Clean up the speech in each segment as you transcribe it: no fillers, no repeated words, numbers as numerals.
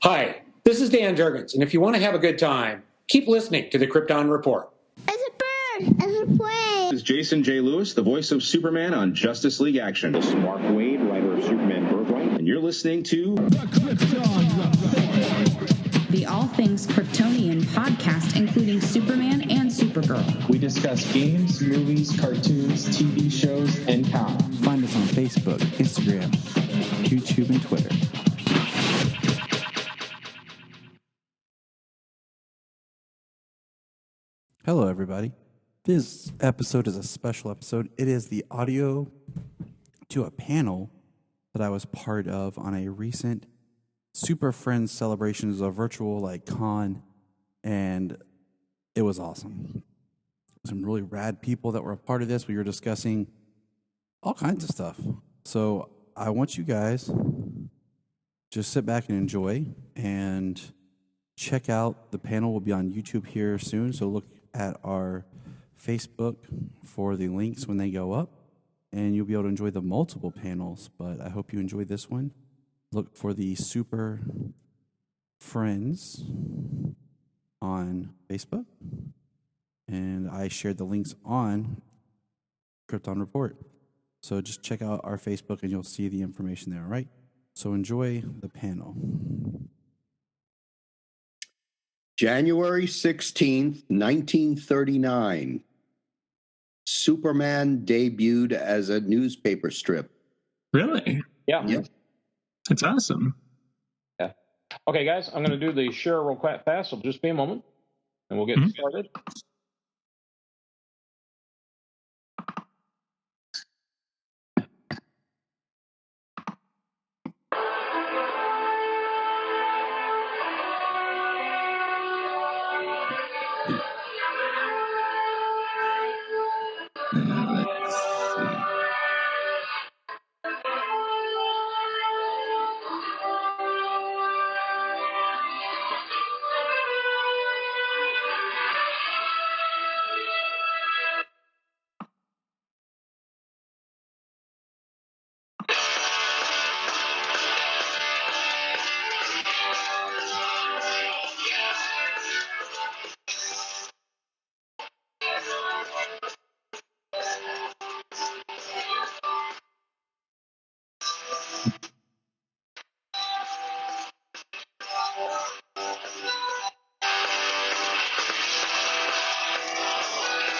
Hi, this is Dan Jurgens, and if you want to have a good time, keep listening to the Krypton Report. It's a bird! It's a plane! This is Jason J. Lewis, the voice of Superman on Justice League Action. This is Mark Wade, writer of Superman Birthright, and you're listening to The Krypton Report, the All Things Kryptonian podcast, including Superman and Supergirl. We discuss games, movies, cartoons, TV shows, and comics. Find us on Facebook, Instagram, YouTube, and Twitter. Hello, everybody. This episode is a special episode. It is the audio to a panel that I was part of on a recent Superfriend celebration. It was a virtual con, and it was awesome. Some really rad people that were a part of this. We were discussing all kinds of stuff. So I want you guys just sit back and enjoy and check out the panel. Will be on YouTube here soon. So look at our Facebook for the links when they go up, and you'll be able to enjoy the multiple panels. But I hope you enjoy this one. Look for the Super Friends on Facebook, and I shared the links on Krypton Report. So just check out our Facebook and you'll see the information there, all right? So enjoy the panel. January 16th, 1939. Superman debuted as a newspaper strip. Really? Yeah. Yep. That's awesome. Yeah. Okay, guys, I'm going to do the share real fast. So just be a moment, and we'll get started.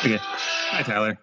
Okay. Hi, Tyler.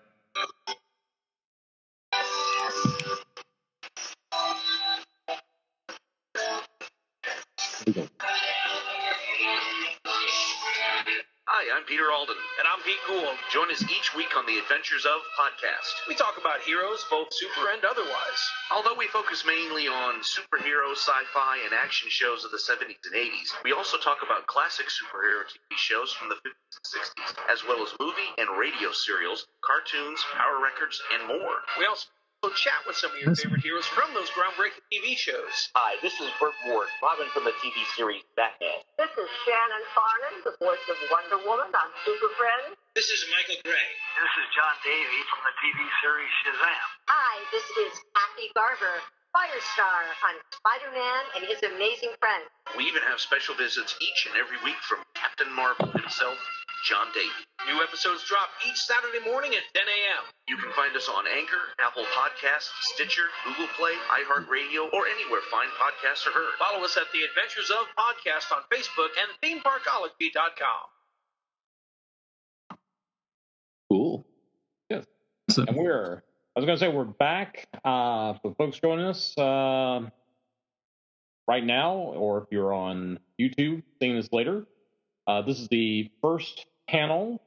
Hi, I'm Peter Alden. And I'm Pete Gould. Join us each week on the Adventures of podcast. We talk about heroes, both super and otherwise. Although we focus mainly on superhero, sci-fi, and action shows of the 70s and 80s, we also talk about classic superhero TV shows from the 50s and 60s, as well as movie and radio serials, cartoons, power records, and more. We also chat with some of your favorite heroes from those groundbreaking TV shows. Hi, this is Burt Ward, Robin from the TV series Batman. This is Shannon Farnan, the voice of Wonder Woman on Superfriend. This is Michael Gray. This is John Davey from the TV series Shazam. Hi, this is Kathy Garver, Firestar on Spider-Man and His Amazing Friends. We even have special visits each and every week from Captain Marvel himself, John Davey. New episodes drop each Saturday morning at 10 a.m. You can find us on Anchor, Apple Podcasts, Stitcher, Google Play, iHeartRadio, or anywhere fine podcasts are heard. Follow us at the Adventures of Podcast on Facebook and themeparkology.com. Cool. Yes. And we're back for folks joining us right now, or if you're on YouTube seeing this later. This is the first panel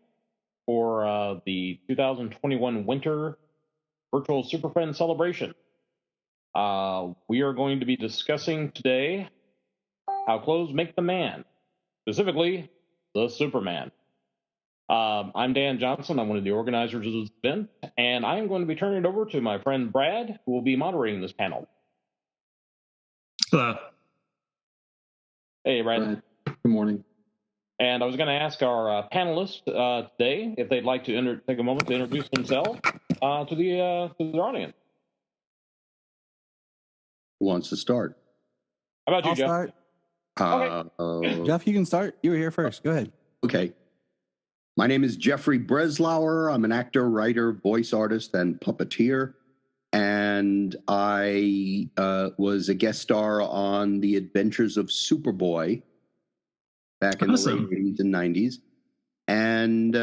for the 2021 Winter Virtual Superfriend Celebration. We are going to be discussing today how clothes make the man, specifically the Superman. I'm Dan Johnson. I'm one of the organizers of this event, and I am going to be turning it over to my friend Brad, who will be moderating this panel. Hello. Hey, Brad. Good morning. And I was going to ask our panelists today if they'd like to take a moment to introduce themselves to the audience. Who wants to start? How about you, I'll Jeff? Start. Jeff, you can start. You were here first. Go ahead. Okay. My name is Jeffrey Breslauer. I'm an actor, writer, voice artist, and puppeteer. And I was a guest star on The Adventures of Superboy back in the late 80s and 90s. And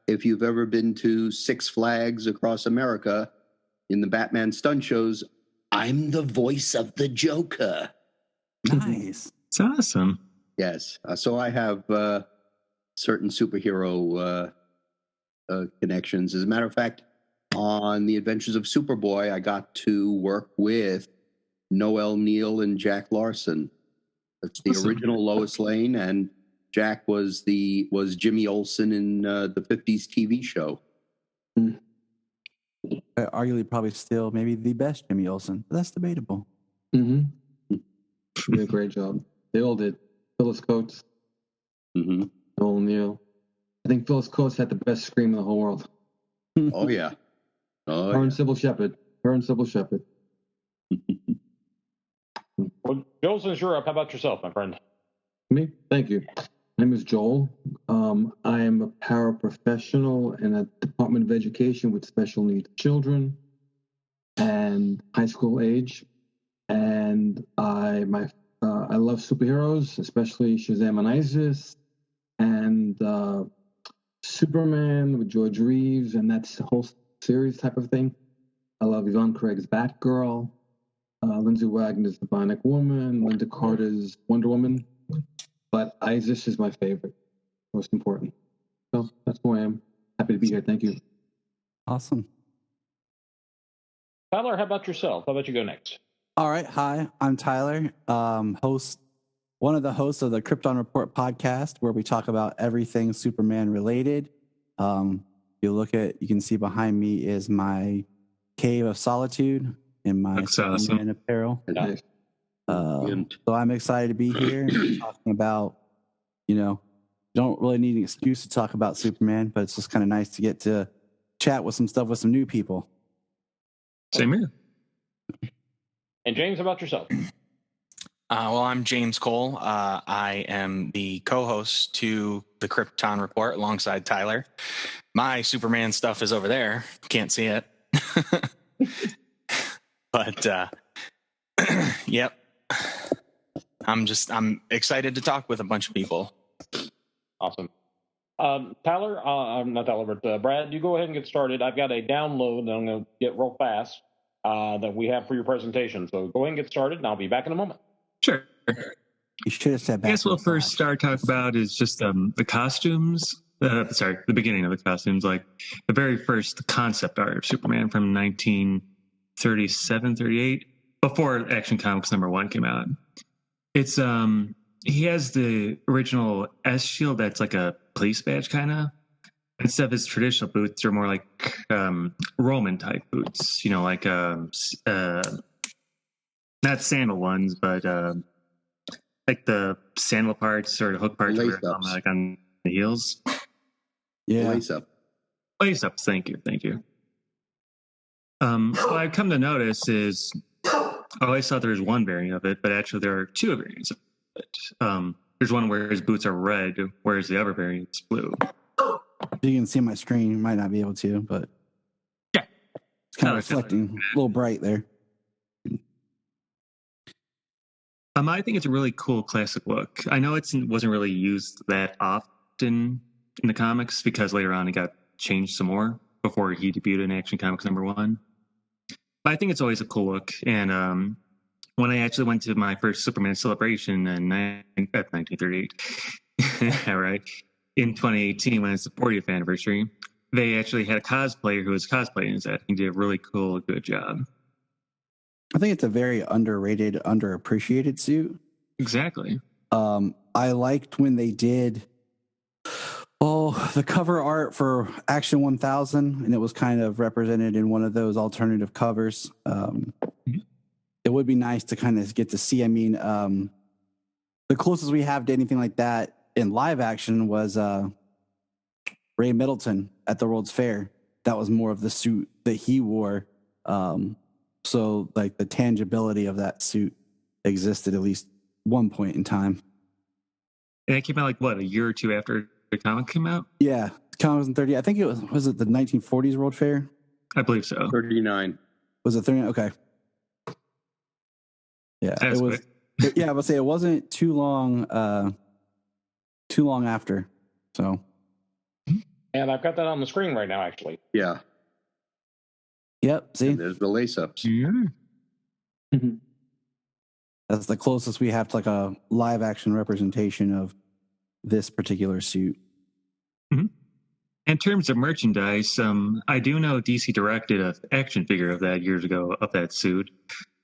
if you've ever been to Six Flags across America in the Batman stunt shows, I'm the voice of the Joker. Nice. It's awesome. Yes. So I have certain superhero connections. As a matter of fact, on The Adventures of Superboy, I got to work with Noel Neal and Jack Larson. That's the original Lois Lane, and Jack was Jimmy Olsen in the 50s TV show. Arguably, probably still maybe the best Jimmy Olsen. But that's debatable. Mm-hmm. She did a great job. They all did. Phyllis Coates, Noel Neal. I think Phyllis Coates had the best scream in the whole world. Oh yeah. Her and Sybil Shepherd. Well, Joel, since you're up, how about yourself, my friend? Me? Thank you. My name is Joel. I am a paraprofessional in a Department of Education with special needs children and high school age. And I love superheroes, especially Shazam and Isis, and Superman with George Reeves, and that's the whole series type of thing. I love Yvonne Craig's Batgirl, Lindsay Wagner's The Bionic Woman, Linda Carter's Wonder Woman. But Isis is my favorite, most important. So that's who I am. Happy to be here. Thank you. Awesome. Tyler, how about yourself? How about you go next? All right. Hi, I'm Tyler, one of the hosts of the Krypton Report podcast, where we talk about everything Superman related. You can see behind me is my Cave of Solitude in my Superman apparel. Nice. So I'm excited to be here talking about, don't really need an excuse to talk about Superman, but it's just kind of nice to get to chat with some new people. Same here. And James, how about yourself? Well, I'm James Cole. I am the co-host to the Krypton Report alongside Tyler. My Superman stuff is over there. Can't see it. But, yep. I'm excited to talk with a bunch of people. Awesome. Tyler, not Tyler, but Brad, you go ahead and get started. I've got a download that I'm going to get real fast that we have for your presentation. So go ahead and get started, and I'll be back in a moment. Sure. You should have said back. I guess we'll first talk about is just the costumes. The beginning of the costumes, like the very first concept art of Superman from 1937, 38, before Action Comics #1 came out. It's he has the original S shield that's like a police badge kind of. Instead of his traditional boots, are more like Roman type boots. Like not sandal ones, but like the sandal parts or the hook parts, like on the heels. Yeah, lace ups. Thank you. What I've come to notice is I always thought there was one variant of it, but actually there are two variants of it. There's one where his boots are red, whereas the other variant's blue. You can see my screen. You might not be able to, but yeah, it's kind of reflecting a little bright there. I think it's a really cool classic look. I know it wasn't really used that often in the comics because later on it got changed some more before he debuted in Action Comics #1. But I think it's always a cool look. And when I actually went to my first Superman celebration in 1938, right, in 2018 when it's the 40th anniversary, they actually had a cosplayer who was cosplaying as that. He did a really cool, good job. I think it's a very underrated, underappreciated suit. Exactly. I liked when they did the cover art for Action 1000, and it was kind of represented in one of those alternative covers. It would be nice to kind of get to see. I mean, the closest we have to anything like that in live action was Ray Middleton at the World's Fair. That was more of the suit that he wore. So like the tangibility of that suit existed, at least one point in time. And it came out like what, a year or two after the comic came out? Yeah, the comic was in 30. I think it was it the 1940s World Fair? I believe so. 39. Was it 39? Okay. Yeah, That's it was. Yeah, I would say it wasn't too long after. So. And I've got that on the screen right now, actually. Yeah. Yep. See, and there's the lace-ups. Mm-hmm. That's the closest we have to like a live action representation of this particular suit. Mm-hmm. In terms of merchandise, I do know DC directed an action figure of that years ago of that suit,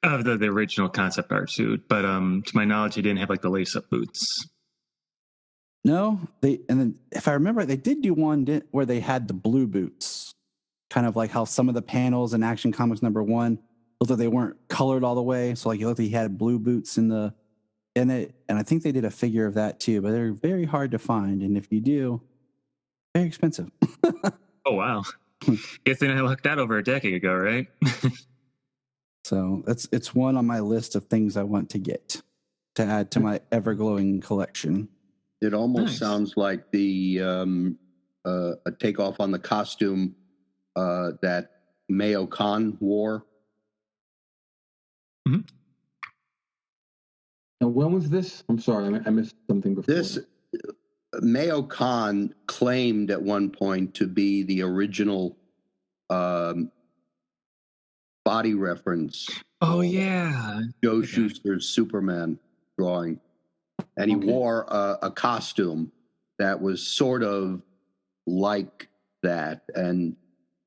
of the original concept art suit. But to my knowledge, it didn't have like the lace-up boots. No, and then if I remember, they did do one where they had the blue boots, kind of like how some of the panels in Action Comics #1 looked like they weren't colored all the way. So like you looked like he had blue boots in it, and I think they did a figure of that too. But they're very hard to find, and if you do, very expensive. Oh wow! Guess they looked that over a decade ago, right? So it's one on my list of things I want to get to add to my ever glowing collection. It almost sounds like the a takeoff on the costume that Mayo Khan wore. Mm-hmm. Now, when was this? I'm sorry, I missed something before. This Mayo Khan claimed at one point to be the original body reference. Oh yeah, Joe Shuster's Superman drawing. And he wore a costume that was sort of like that. And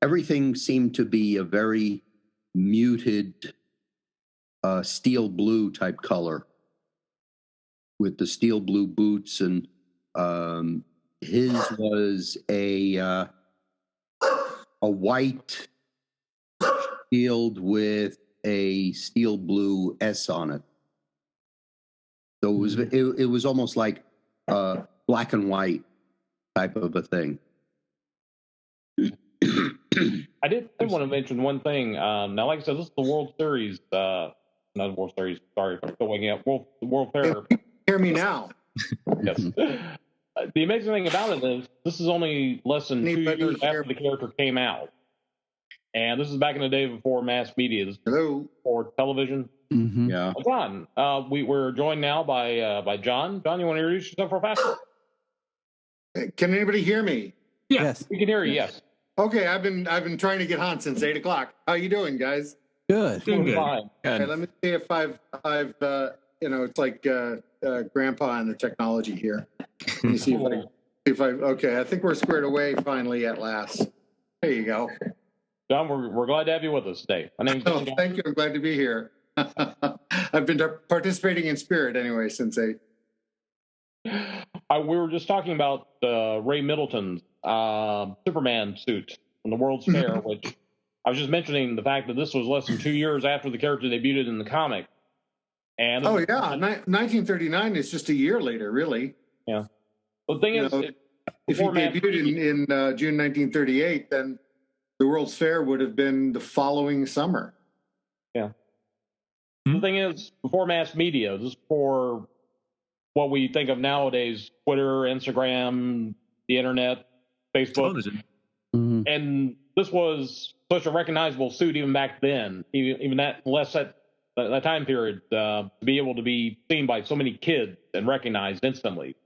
everything seemed to be a very muted steel blue type color with the steel blue boots. And his was a white shield with a steel blue S on it. So it was almost like black and white type of a thing. I did want to mention one thing. Now, like I said, this is the World Series, not the World Series. Sorry, I'm still waking up. World Fair. Hear me now. Yes. The amazing thing about it is this is only less than 2 years after the character came out, and this is back in the day before mass media. This is before television. Mm-hmm. Yeah. John, we're joined now by John. John, you want to introduce yourself real fast? Can anybody hear me? Yes. We can hear you. Yes. Okay, I've been trying to get on since 8 o'clock. How you doing, guys? Good. Doing good. Fine. Okay, let me see if I've it's like grandpa and the technology here. Let me see if I okay. I think we're squared away finally at last. There you go. John, we're glad to have you with us today. My name's John. Thank you. I'm glad to be here. I've been participating in spirit anyway since 8. We were just talking about Ray Middleton's Superman suit from the World's Fair, which I was just mentioning the fact that this was less than 2 years after the character debuted in the comic. And 1939 is just a year later, really. Yeah. The thing is, if he debuted in June 1938, then the World's Fair would have been the following summer. Yeah. The thing is, before mass media, this is before what we think of nowadays: Twitter, Instagram, the internet, Facebook. Television. Mm-hmm. And this was such a recognizable suit even back then, even that time period, to be able to be seen by so many kids and recognized instantly,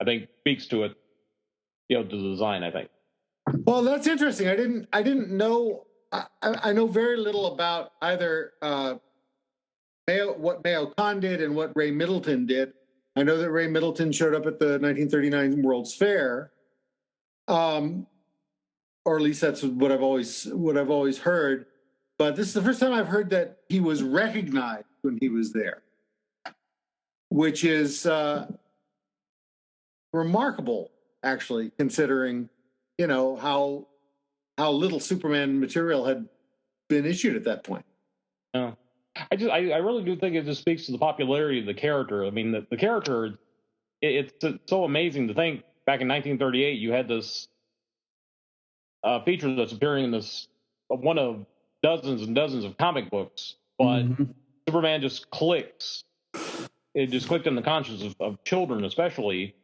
I think speaks to it, to the design, I think. Well, that's interesting. I didn't know. I know very little about either what Mayo Khan did and what Ray Middleton did. I know that Ray Middleton showed up at the 1939 World's Fair, or at least that's what I've always heard. But this is the first time I've heard that he was recognized when he was there, which is remarkable, actually, considering how little Superman material had been issued at that point. I really do think it just speaks to the popularity of the character. I mean, the character, it's so amazing to think back in 1938 you had this feature that's appearing in this one of dozens and dozens of comic books, but Superman just clicks it just clicked in the conscience of children, especially,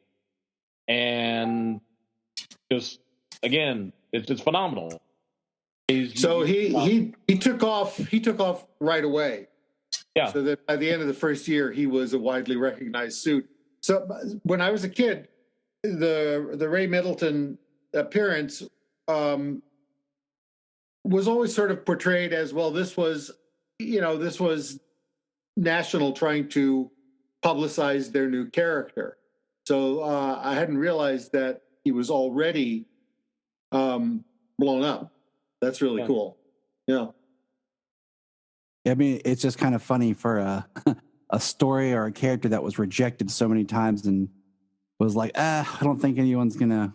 and just again, it's phenomenal. So he took off right away. Yeah. So that by the end of the first year, he was a widely recognized suit. So when I was a kid, the Ray Middleton appearance was always sort of portrayed as, well, this was National trying to publicize their new character. So I hadn't realized that he was already blown up. That's really cool. Yeah. I mean, it's just kind of funny for a story or a character that was rejected so many times and was like, I don't think anyone's gonna,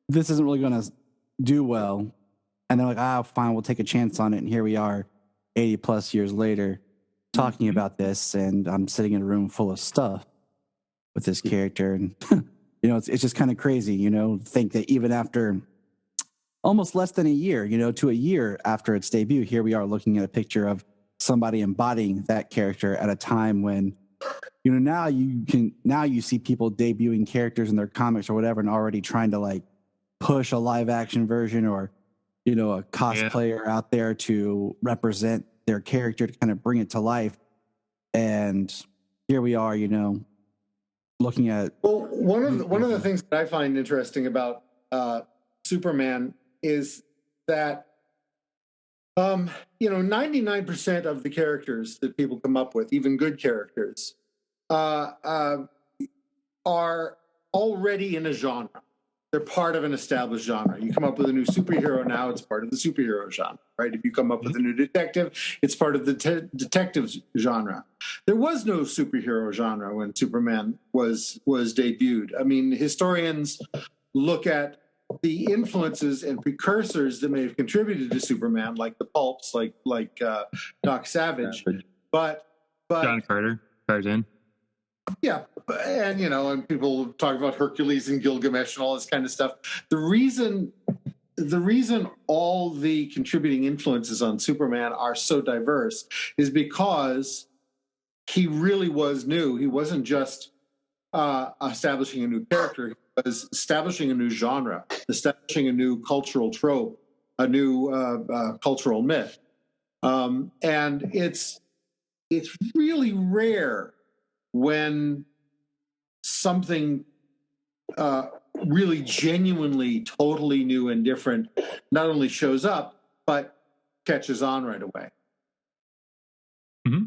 this isn't really gonna do well. And they're like, fine, we'll take a chance on it. And here we are 80 plus years later talking about this. And I'm sitting in a room full of stuff with this character. And, it's just kind of crazy, think that even after almost less than a year, to a year after its debut, here we are looking at a picture of somebody embodying that character at a time when, now you see people debuting characters in their comics or whatever and already trying to like push a live action version or, a cosplayer out there to represent their character to kind of bring it to life. And here we are, looking at. Well, one of the things that I find interesting about Superman is that 99% of the characters that people come up with, even good characters, are already in a genre. They're part of an established genre. You come up with a new superhero now, it's part of the superhero genre, right? If you come up with a new detective, it's part of the detective genre. There was no superhero genre when Superman was debuted. I mean, historians look at the influences and precursors that may have contributed to Superman, like the pulps, like Doc Savage, but John Carter, Tarzan. Yeah, and and people talk about Hercules and Gilgamesh and all this kind of stuff. The reason all the contributing influences on Superman are so diverse is because he really was new. He wasn't just establishing a new character. He was establishing a new genre, establishing a new cultural trope, a new cultural myth. And it's really rare when something really genuinely totally new and different not only shows up but catches on right away. Mm-hmm.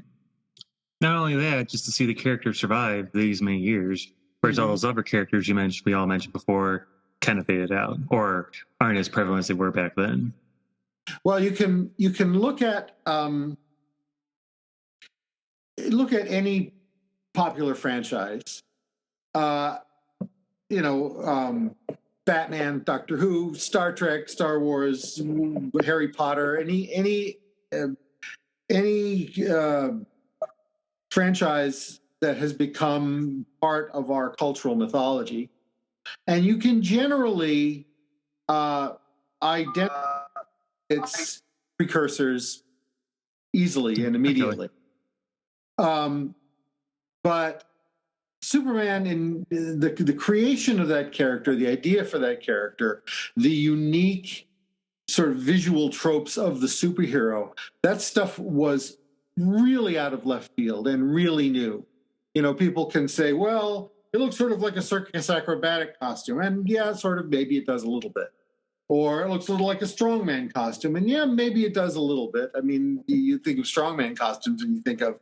Not only that, just to see the character survive these many years, whereas all those other characters we all mentioned before, kind of faded out or aren't as prevalent as they were back then. Well, you can look at any popular franchise, Batman, Doctor Who, Star Trek, Star Wars, Harry Potter, any franchise that has become part of our cultural mythology, and you can generally identify its precursors easily and immediately. But Superman, in the creation of that character, the idea for that character, the unique sort of visual tropes of the superhero, that stuff was really out of left field and really new. People can say, well, it looks sort of like a circus acrobatic costume. And yeah, sort of, maybe it does a little bit. Or it looks a little like a strongman costume. And yeah, maybe it does a little bit. I mean, you think of strongman costumes and you think of,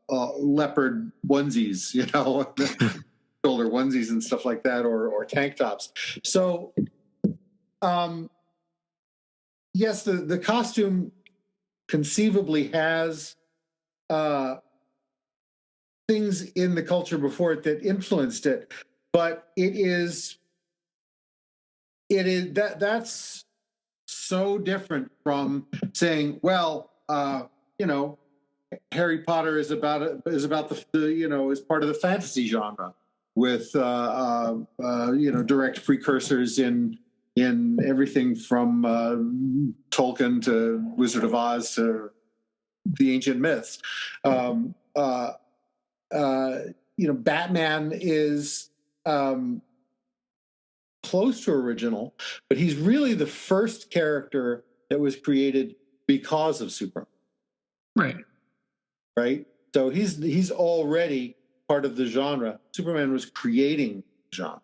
leopard onesies, shoulder onesies and stuff like that, or tank tops. So, yes, the costume conceivably has things in the culture before it that influenced it, but that's so different from saying, well, Harry Potter is about is part of the fantasy genre with direct precursors in everything from Tolkien to Wizard of Oz to the ancient myths. Batman is close to original, but he's really the first character that was created because of Superman. Right. So he's already part of the genre. Superman was creating the genre.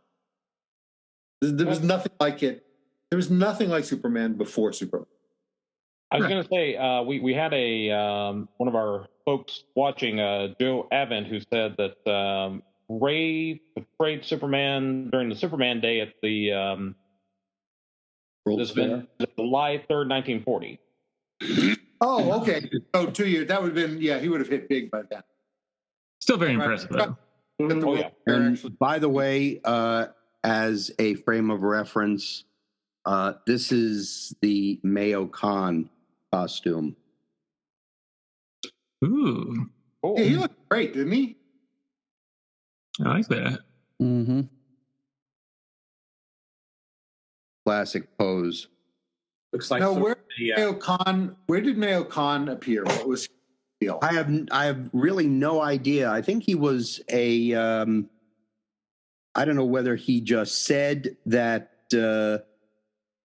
There was nothing like it. There was nothing like Superman before Superman. I was going to say we had one of our folks watching, Joe Avent, who said that Ray portrayed Superman during the Superman Day at the July 3rd, 1940. Oh, okay. So 2 years. That would have been, he would have hit big by then. Still very impressive, though. Oh, yeah. And by the way, as a frame of reference, this is the Mayo Khan costume. Ooh. Cool. Yeah, he looked great, didn't he? I like that. Mm-hmm. Classic pose. Looks like no. Where did Mayo Khan appear? What was his deal? I have really no idea. I think he was a. I don't know whether he just said that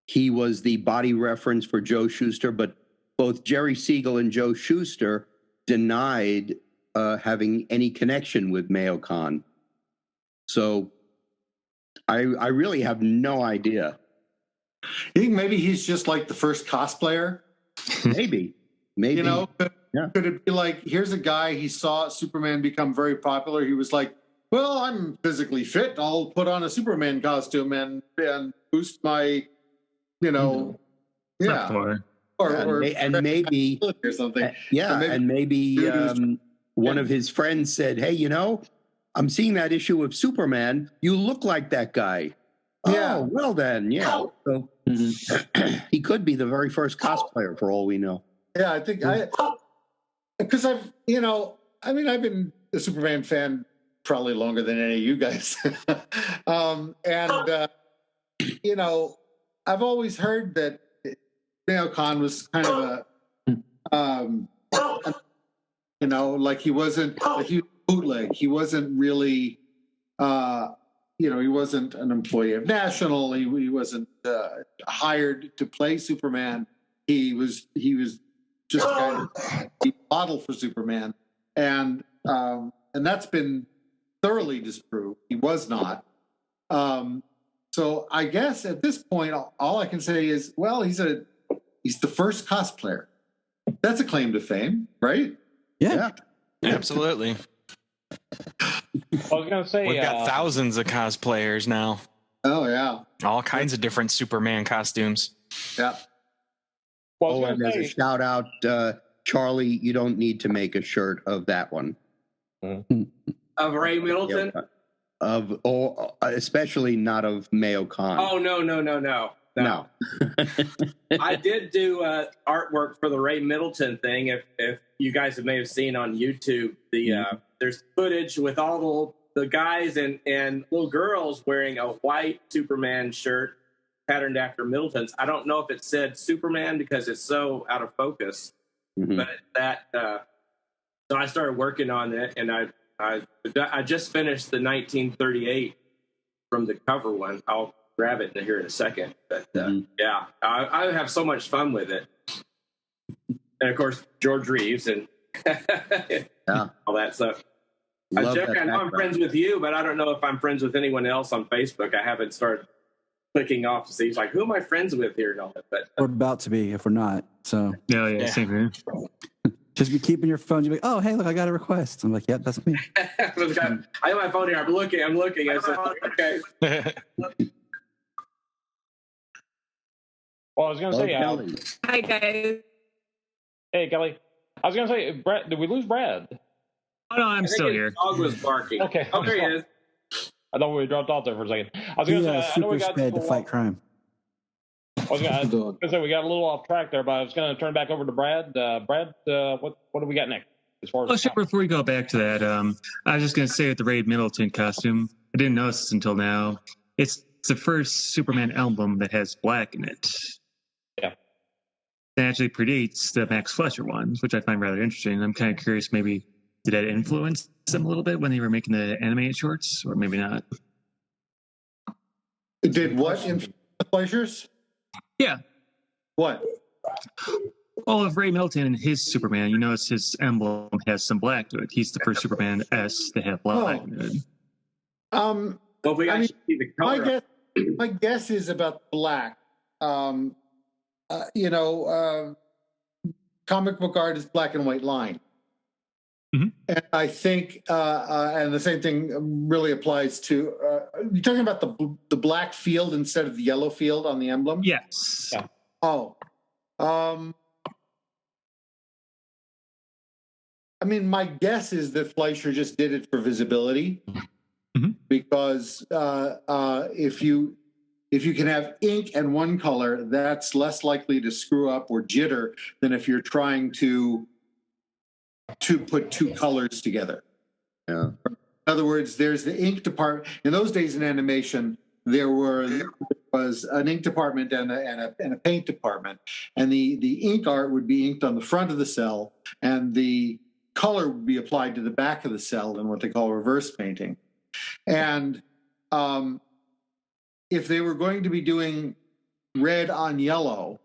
he was the body reference for Joe Shuster, but both Jerry Siegel and Joe Shuster denied having any connection with Mayo Khan. So I really have no idea. You think maybe he's just like the first cosplayer? Maybe. Could it be like, here's a guy, he saw Superman become very popular. He was like, well, I'm physically fit. I'll put on a Superman costume and boost my, Or maybe or something. Maybe one of his friends said, hey, I'm seeing that issue of Superman. You look like that guy. Yeah. Oh, well then, yeah. So he could be the very first cosplayer for all we know. Yeah, I think because I've been a Superman fan probably longer than any of you guys. I've always heard that Mayo Khan was kind of like he wasn't like he was bootleg. He wasn't really he wasn't an employee of National. He wasn't hired to play Superman. He was just kind of a model for Superman, and that's been thoroughly disproved. He was not. So I guess at this point, all I can say is, well, he's the first cosplayer. That's a claim to fame, right? Yeah. Absolutely. I was going to say we've got thousands of cosplayers now. Oh yeah, all kinds of different Superman costumes. Yeah. Well, and as a shout out, Charlie, you don't need to make a shirt of that one. Of Ray Middleton? Especially not of Mayo Khan. Oh, no. I did do artwork for the Ray Middleton thing. If you guys may have seen on YouTube, there's footage with all the guys and little girls wearing a white Superman shirt patterned after Middleton's. I don't know if it said Superman because it's so out of focus, but so I started working on it, and I just finished the 1938 from the cover one. I'll grab it here in a second. But I have so much fun with it. And of course, George Reeves and all that stuff. Jeff, I know I'm friends with you, but I don't know if I'm friends with anyone else on Facebook. I haven't started clicking off to see, like, who am I friends with here and all that. But we're about to be if we're not. So yeah. Same here. Just be keeping your phone. You're like, oh, hey, look, I got a request. I'm like, yeah, that's me. I have my phone here. I'm looking. I said, okay. Well, I was going to say, Kelly. Hi, guys. Hey, Kelly. I was going to say, Brad, did we lose Brad? Oh, no, I'm still here. Dog was barking. Okay. Oh, there he is. I thought we dropped off there for a second. I was going to say, I know we got sped to fight crime. I was going to say we got a little off track there, but I was going to turn back over to Brad. Brad, what do we got next? As far as before we go back to that, I was just going to say with the Ray Middleton costume, I didn't notice this until now. It's the first Superman album that has black in it. Yeah. that actually predates the Max Fleischer ones, which I find rather interesting. I'm kind of curious, maybe did that influence them a little bit when they were making the animated shorts, or maybe not? It did what in the Fleischers? Yeah. What? Well, of Ray Milton and his Superman, you notice his emblem has some black to it. He's the first Superman S to have black in it. Well, we actually see the color. My guess is about black. Comic book art is black and white line. Mm-hmm. And I think, and the same thing really applies to, you're talking about the black field instead of the yellow field on the emblem? Yes. Yeah. Oh. I mean, my guess is that Fleischer just did it for visibility, because if you can have ink and one color, that's less likely to screw up or jitter than if you're trying to put two colors together. Yeah. In other words, there's the ink department. In those days in animation, there was an ink department and a paint department, and the ink art would be inked on the front of the cell, and the color would be applied to the back of the cell in what they call reverse painting. And if they were going to be doing red on yellow,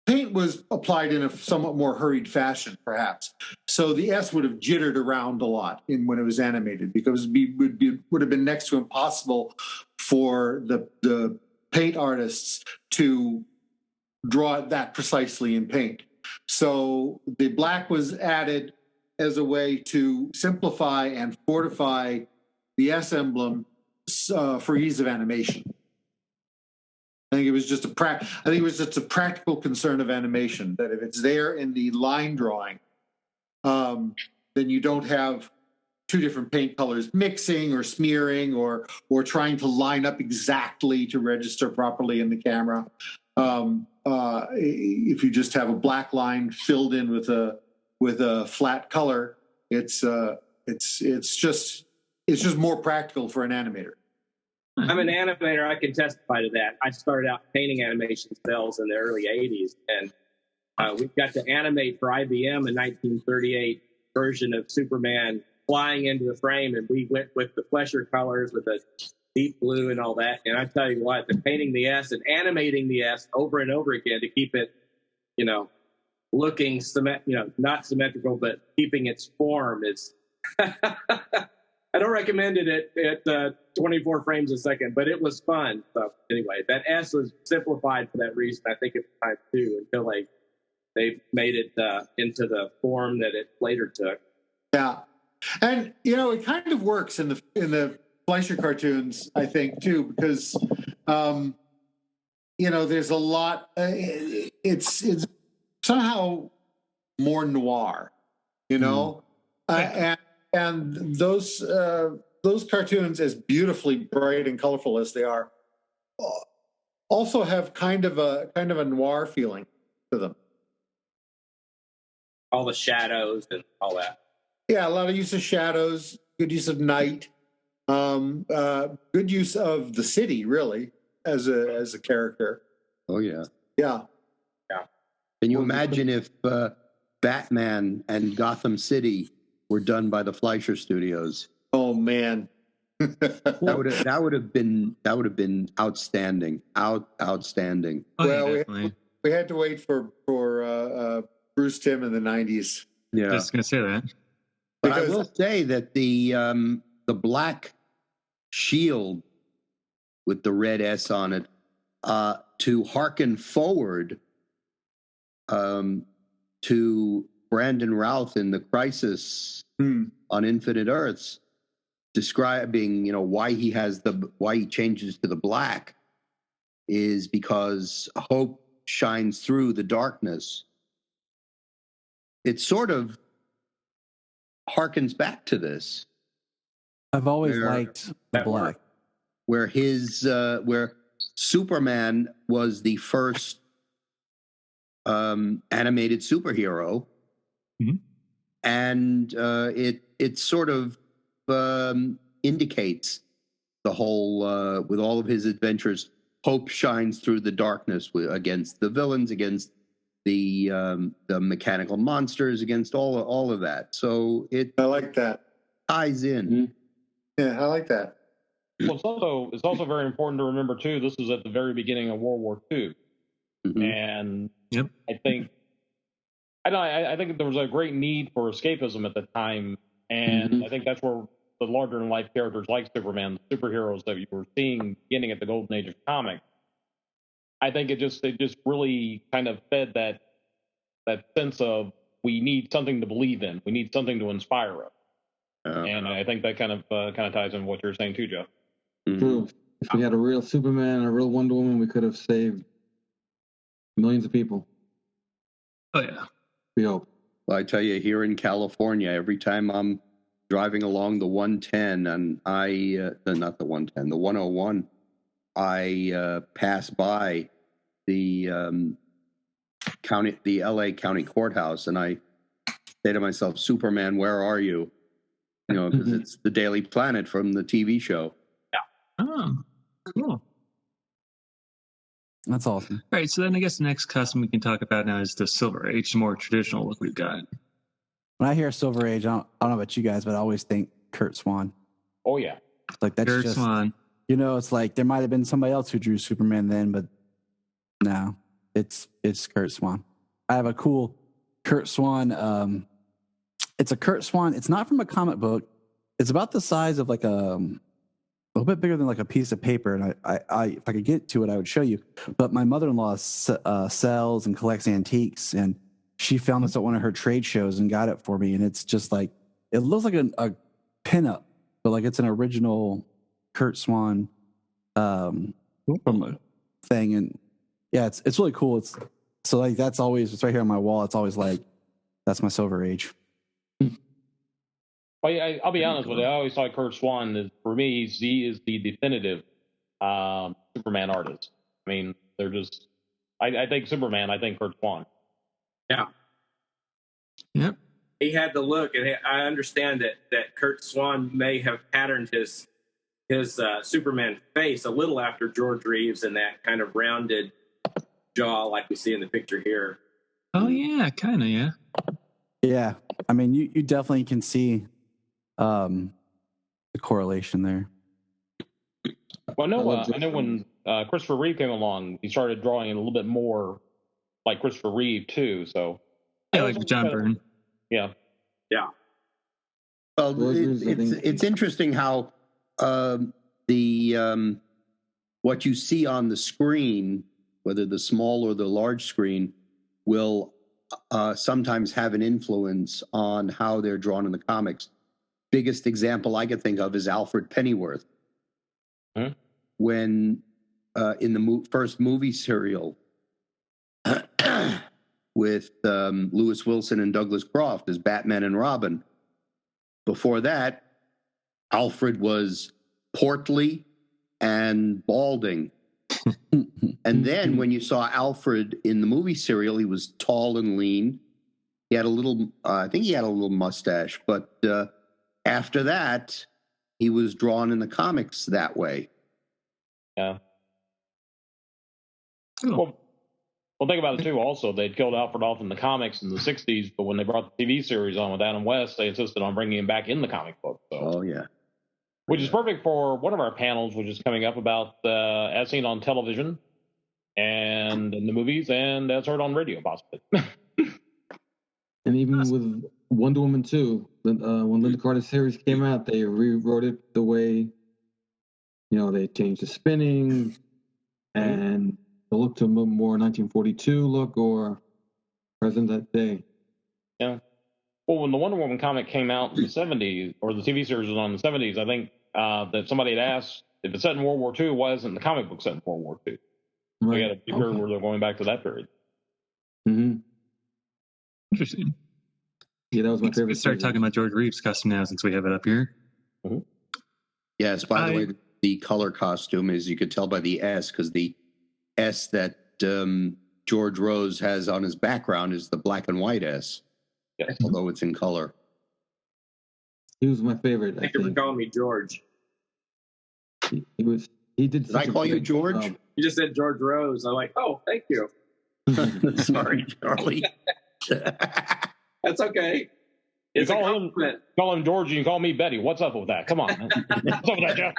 paint was applied in a somewhat more hurried fashion, perhaps. So the S would have jittered around a lot when it was animated, because it would have been next to impossible for the paint artists to draw it that precisely in paint. So the black was added as a way to simplify and fortify the S emblem for ease of animation. I think it was just a practical concern of animation, that if it's there in the line drawing, then you don't have two different paint colors mixing or smearing or trying to line up exactly to register properly in the camera. If you just have a black line filled in with a flat color, it's just more practical for an animator. I'm an animator. I can testify to that. I started out painting animation cells in the early 80s, and we got to animate for IBM a 1938 version of Superman flying into the frame, and we went with the Fleischer colors with the deep blue and all that. And I tell you what, the painting the S and animating the S over and over again to keep it, looking not symmetrical, but keeping its form is. I don't recommend it at 24 frames a second, but it was fun. So anyway, that S was simplified for that reason, I think, at the time too, until they made it into the form that it later took. Yeah, and it kind of works in the Fleischer cartoons, I think, too, because there's a lot. It's somehow more noir, and those cartoons, as beautifully bright and colorful as they are, also have kind of a noir feeling to them. All the shadows and all that. Yeah, a lot of use of shadows, good use of night, good use of the city, really, as a character. Oh yeah. Yeah. Can you imagine if Batman and Gotham City were done by the Fleischer Studios? Oh man, that would have been outstanding. Outstanding. Well, we had to wait for Bruce Timm in the 90s. Yeah, just gonna say that. But I will say that the black shield with the red S on it, to hearken forward to Brandon Routh in The Crisis on Infinite Earths, describing why he changes to the black, is because hope shines through the darkness. It sort of harkens back to this. I've always liked the black, where where Superman was the first animated superhero, and it sort of indicates the whole with all of his adventures hope shines through the darkness against the villains, against the mechanical monsters, against all of that. So I like that. Ties in. Yeah, I like that. Well, it's also very important to remember too. This was at the very beginning of World War II, and I think there was a great need for escapism at the time, and I think that's where the larger than life characters like Superman, the superheroes that you were seeing beginning at the golden age of comics, I think it just really kind of fed that sense of we need something to believe in, we need something to inspire us, and I think that kind of ties in what you're saying too, Jeff. True. If we had a real Superman and a real Wonder Woman, we could have saved millions of people. Oh yeah, we hope. Well, I tell you, here in California, every time I'm driving along the 110 and not the 110, the 101, I pass by the LA County Courthouse, and I say to myself, "Superman, where are you?" You know, because it's the Daily Planet from the TV show. Oh, cool. That's awesome. All right, so then I guess the next custom we can talk about now is the Silver Age, the more traditional look we've got. When I hear Silver Age, I don't know about you guys, but I always think Kurt Swan. Oh yeah, like that's Kurt just Swan. You know, it's like there might have been somebody else who drew Superman then, but no, it's Kurt Swan. I have a cool Kurt Swan. It's a Kurt Swan. It's not from a comic book. It's about the size of like a little bit bigger than like a piece of paper. And I if I could get to it, I would show you. But my mother-in-law sells and collects antiques, and she found this at one of her trade shows and got it for me. And it's just like, it looks like a pinup, but like it's an original Kurt Swan from a thing. And yeah, it's really cool. It's right here on my wall. It's always like, that's my Silver Age. Well, I'll be honest with you. I always thought Kurt Swan is, for me, he is the definitive Superman artist. I mean, they're just. I think Superman. I think Kurt Swan. Yeah. Yep. He had the look, and I understand that Kurt Swan may have patterned his Superman face a little after George Reeves and that kind of rounded jaw like we see in the picture here. Oh yeah, kind of, yeah. Yeah, I mean, you definitely can see the correlation there. Well, I know when Christopher Reeve came along, he started drawing a little bit more like Christopher Reeve too. So yeah, like John Byrne. Yeah. Well, it's interesting how what you see on the screen, whether the small or the large screen, will sometimes have an influence on how they're drawn in the comics. Biggest example I could think of is Alfred Pennyworth. When in the first movie serial with Lewis Wilson and Douglas Croft as Batman and Robin. Before that, Alfred was portly and balding. And then when you saw Alfred in the movie serial, he was tall and lean. He had I think he had a little mustache, but after that, he was drawn in the comics that way. Yeah. Cool. Well, think about it too. Also, they'd killed Alfred off in the comics in the '60s, but when they brought the TV series on with Adam West, they insisted on bringing him back in the comic book. So. Oh yeah. Which is perfect for one of our panels, which is coming up about as seen on television and in the movies, and as heard on radio, possibly. And even with Wonder Woman 2, when Linda Carter's series came out, they rewrote it the way, they changed the spinning and the look to a more 1942 look or present day. Yeah. Well, when the Wonder Woman comic came out in the 70s, or the TV series was on in the 70s, I think that somebody had asked, if it's set in World War II, why isn't the comic book set in World War II? Right. We had a period where they're going back to that period. Mm-hmm. Interesting. Yeah, that was my favorite. Let's start talking about George Reeves' costume now, since we have it up here. Mm-hmm. Yes, by the way, the color costume is, you could tell by the S, because the S that George Rose has on his background is the black and white S. Yes. Although it's in color. He was my favorite. Thank you for calling me George. He He did. Did I call you George? You just said George Rose. I'm like, oh, thank you. Sorry, Charlie. That's okay. You call him George, and you call me Betty. What's up with that? Come on. What's up with that, Jeff?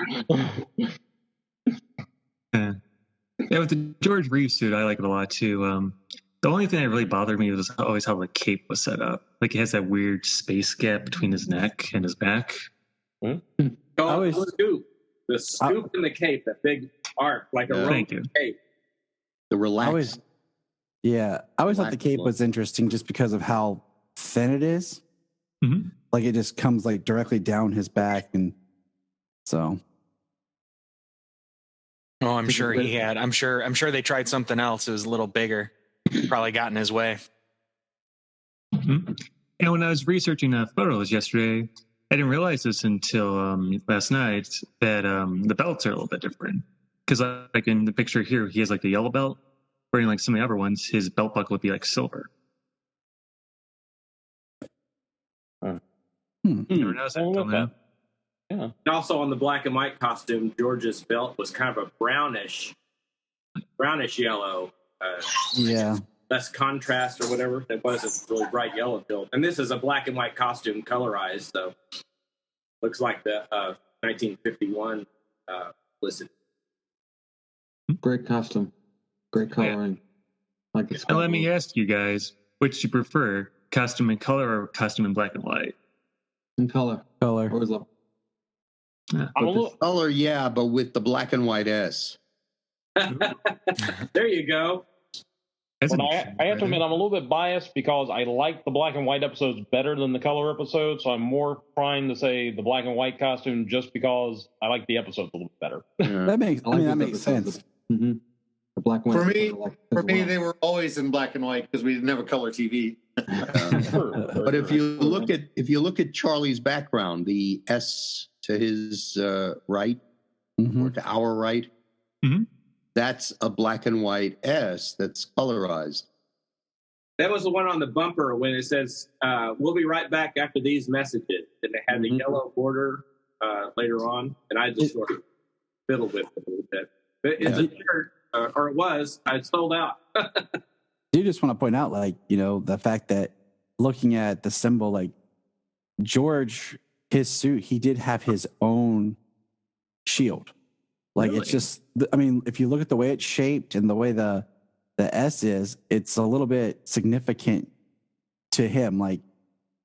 Yeah, with the George Reeves suit, I like it a lot too. The only thing that really bothered me was always how the cape was set up. Like, it has that weird space gap between his neck and his back. The scoop in the cape, that big arc, like a rope cape. The relax. I always thought the cape was interesting just because of how thin it is. Mm-hmm. Like, it just comes like directly down his back, and so. Oh, I'm sure he had. I'm sure they tried something else. It was a little bigger. Probably got in his way. Mm-hmm. And when I was researching photos yesterday, I didn't realize this until last night that the belts are a little bit different. Because like in the picture here, he has like the yellow belt, where in like some of the other ones, his belt buckle would be like silver. Never noticed that until now. Yeah. And also on the black and white costume, George's belt was kind of a brownish yellow. Less contrast or whatever. It wasn't really bright yellow belt. And this is a black and white costume, colorized, so looks like the 1951 listed. Great costume, great coloring. Yeah. And let me ask you guys, which do you prefer, costume in color or costume in black and white? In color. Always love. Yeah. Color, yeah, but with the black and white S. There you go. I have to admit, I'm a little bit biased because I like the black and white episodes better than the color episodes, so I'm more primed to say the black and white costume just because I like the episodes a little bit better. Yeah. That makes sense. Mm-hmm. The black and white. For me, they were always in black and white because we didn't have a color TV. But if you look at Charlie's background, the S to his right or to our right, that's a black and white S that's colorized. That was the one on the bumper when it says, "We'll be right back after these messages." And they had the yellow border later on, and I just sort of fiddled with it a little bit. But it's a shirt, or it was. I sold out. I do just want to point out, like, the fact that looking at the symbol, like George, his suit, he did have his own shield. Like, really? It's just, I mean, if you look at the way it's shaped and the way the S is, it's a little bit significant to him. Like,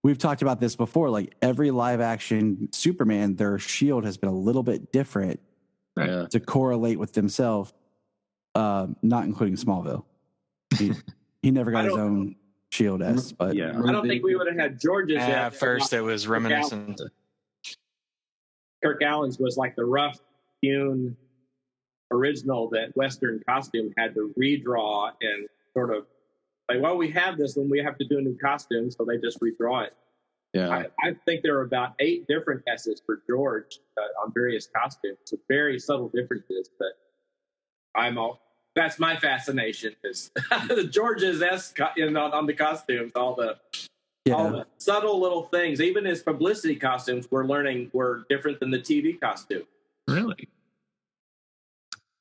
we've talked about this before, like every live action Superman, their shield has been a little bit different to correlate with themselves, not including Smallville. He never got his own shield S, but I don't think we would have had George's. At first, it was reminiscent. Kirk Allen's was like the rough hewn original that Western costume had to redraw and sort of like, well, we have this one, we have to do a new costume, so they just redraw it. Yeah, I think there are about 8 different S's for George on various costumes, so very subtle differences. But that's my fascination is the George's S on the costumes, all the subtle little things. Even his publicity costumes, we're learning were different than the TV costume. Really?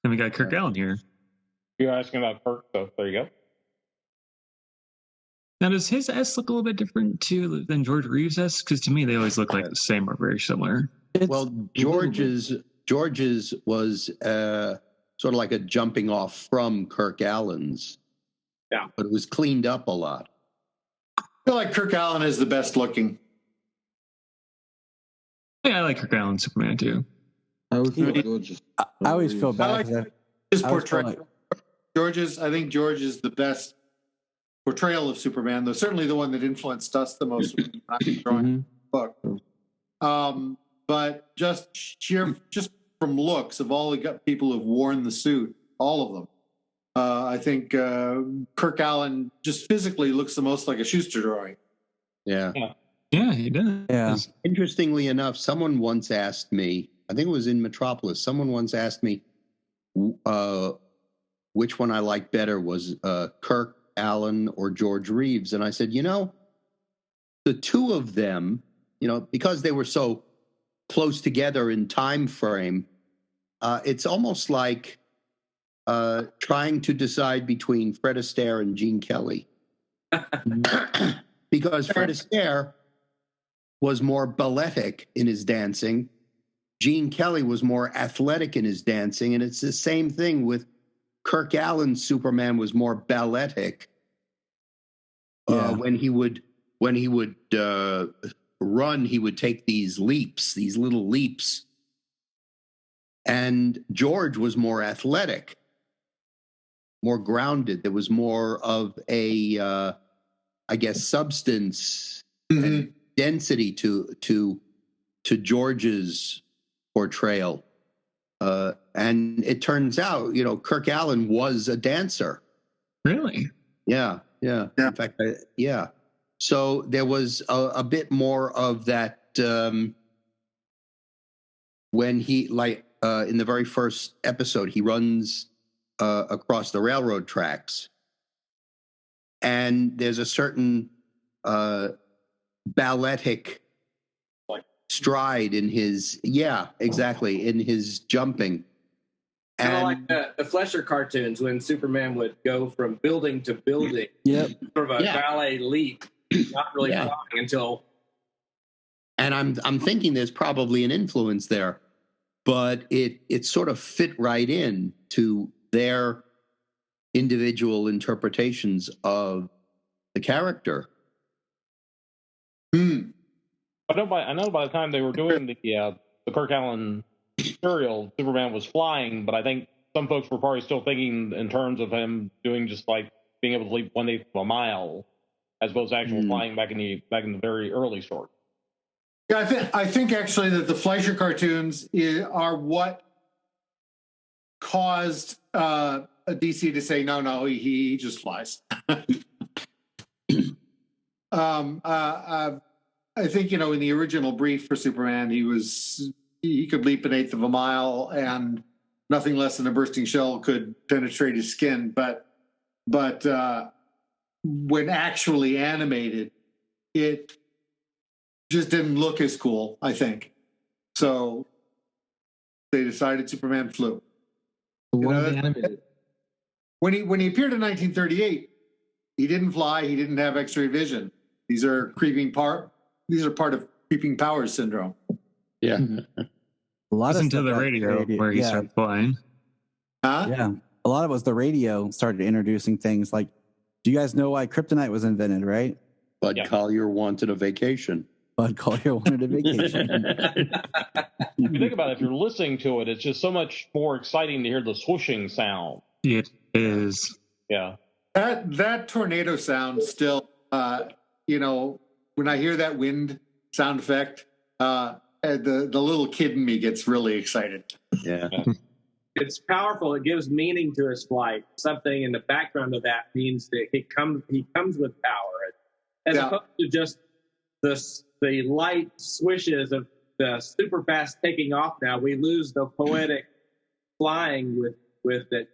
And we got Kirk Allen here. You're asking about Kirk, so there you go. Now, does his S look a little bit different too than George Reeves' S? Because to me, they always look like the same or very similar. Well, George's was sort of like a jumping off from Kirk Allen's. Yeah, but it was cleaned up a lot. I feel like Kirk Allen is the best looking. Yeah, I like Kirk Allen Superman too. I always feel bad. I like his portrayal. I think George is the best portrayal of Superman, though certainly the one that influenced us the most when I was drawing the book. But just from looks of all the people who've worn the suit, all of them, I think Kirk Allen just physically looks the most like a Schuster drawing. Yeah, he does. Yeah. Interestingly enough, someone once asked me, I think it was in Metropolis, someone once asked me which one I liked better, was Kirk Allen or George Reeves. And I said, the two of them, because they were so close together in time frame, it's almost like trying to decide between Fred Astaire and Gene Kelly. Because Fred Astaire was more balletic in his dancing. Gene Kelly was more athletic in his dancing. And it's the same thing with Kirk Allen's Superman was more balletic. When he would run, he would take these little leaps. And George was more athletic, more grounded. There was more of a, substance and density to George's portrayal. And it turns out, Kirk Allen was a dancer. Really? Yeah. In fact, yeah. So there was a bit more of that when he, in the very first episode, he runs across the railroad tracks. And there's a certain balletic stride in his, in his jumping. Kind of like the Fleischer cartoons when Superman would go from building to building. Yep. Sort of a ballet leap, not really flying until. And I'm thinking there's probably an influence there, but it sort of fit right in to their individual interpretations of the character. I know by the time they were doing the Kirk Allen serial, Superman was flying, but I think some folks were probably still thinking in terms of him doing just like being able to leap 1/8 of a mile, as opposed to actual flying back in the very early story. Yeah, I think actually that the Fleischer cartoons are what caused DC to say no, he just flies. I think in the original brief for Superman, he could leap 1/8 of a mile, and nothing less than a bursting shell could penetrate his skin. But when actually animated, it just didn't look as cool, I think. So they decided Superman flew. Animated? When he appeared in 1938, he didn't fly. He didn't have X-ray vision. These are part of creeping powers syndrome. Yeah. Listen to the radio where he started flying. Huh? Yeah. A lot of it was the radio started introducing things like, do you guys know why kryptonite was invented, right? Bud Collyer wanted a vacation. Bud Collyer wanted a vacation. If you think about it, if you're listening to it, it's just so much more exciting to hear the swooshing sound. It is. Yeah. That tornado sound still, when I hear that wind sound effect, the little kid in me gets really excited. Yeah. It's powerful. It gives meaning to his flight. Something in the background of that means that he comes with power, as opposed to just the light swishes of the super fast taking off. Now we lose the poetic flying with that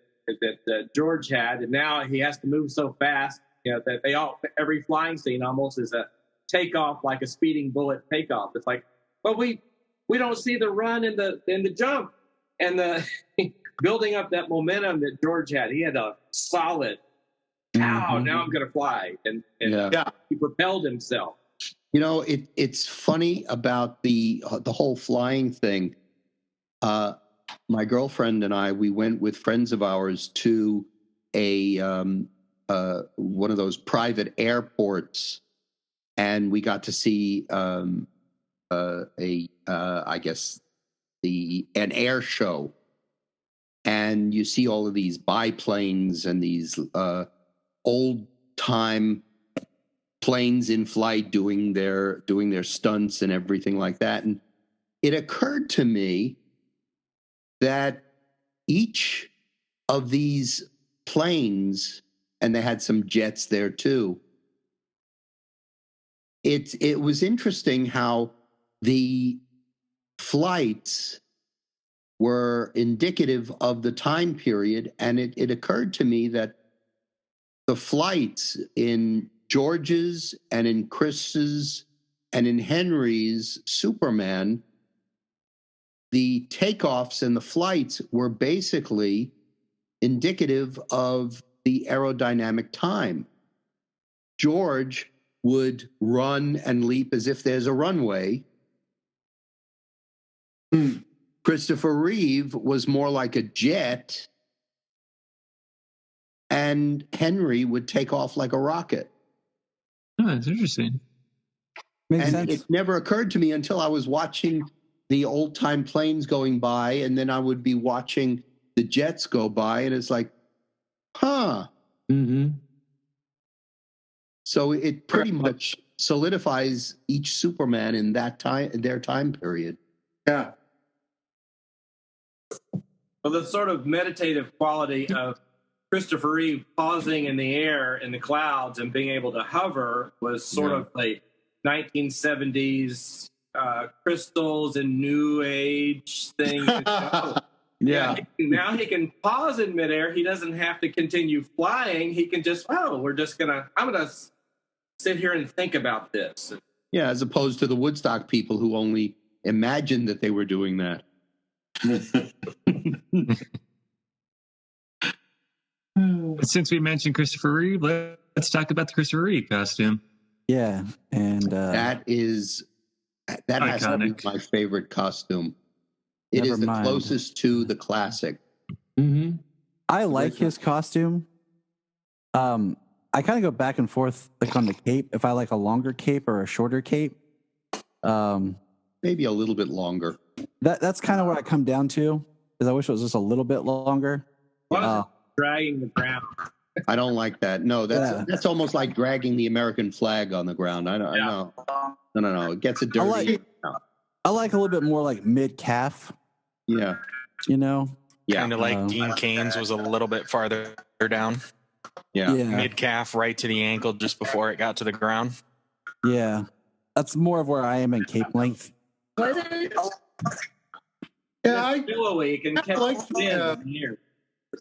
George had, and now he has to move so fast. That every flying scene almost is a takeoff, like a speeding bullet takeoff. It's like, but we don't see the run and the jump and the building up that momentum that George had. He had a solid, now I'm going to fly, and he propelled himself. It's funny about the whole flying thing. My girlfriend and I, we went with friends of ours to a one of those private airports, and we got to see an air show. And you see all of these biplanes and these old time planes in flight doing their stunts and everything like that. And it occurred to me that each of these planes, and they had some jets there too, it was interesting how the flights were indicative of the time period. And it occurred to me that the flights in George's and in Chris's and in Henry's Superman the takeoffs and the flights were basically indicative of the aerodynamic time. George would run and leap as if there's a runway. Christopher Reeve was more like a jet, and Henry would take off like a rocket. Oh, that's interesting. Makes And sense. it never occurred to me until I was watching the old-time planes going by, and then I would be watching the jets go by, and it's like, huh. Mm-hmm. So it pretty much solidifies each Superman in that time, in their time period. Yeah. Well, the sort of meditative quality of Christopher Reeve pausing in the air in the clouds and being able to hover was sort of like 1970s crystals and new age thing. Yeah. Now he can pause in midair. He doesn't have to continue flying. He can just, I'm going to sit here and think about this. Yeah, as opposed to the Woodstock people who only imagined that they were doing that. Since we mentioned Christopher Reeve, let's talk about the Christopher Reeve costume. Yeah, and that has to be my favorite costume. It Never is the mind. closest to the classic. Mm-hmm. I like his costume. I kind of go back and forth like on the cape. If I like a longer cape or a shorter cape, maybe a little bit longer. That's kind of what I come down to. Is I wish it was just a little bit longer. Dragging the ground. I don't like that. No, that's almost like dragging the American flag on the ground. I know. No. It gets it dirty. I like a little bit more like mid calf. Yeah. You know. Yeah. Kind of like Dean Cain's was a little bit farther down. Yeah. Mid calf right to the ankle just before it got to the ground. Yeah. That's more of where I am in cape length. Yeah, I billowy. You can catch the here.